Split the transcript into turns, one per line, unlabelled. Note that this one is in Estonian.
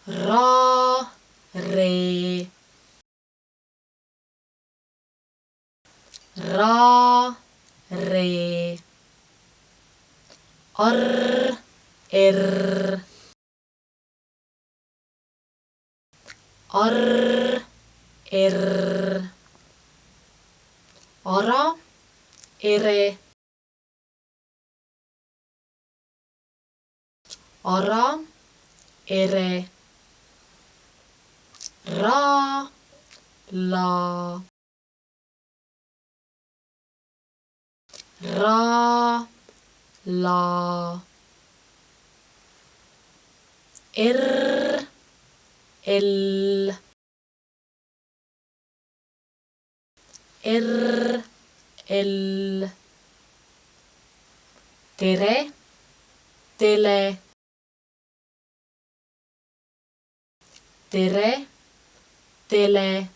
ra, re, ra, re, ar, er, ar, er, ara, ere, ara, ere, ra, la, ra, la, el, el, tere, tele, tere, tele,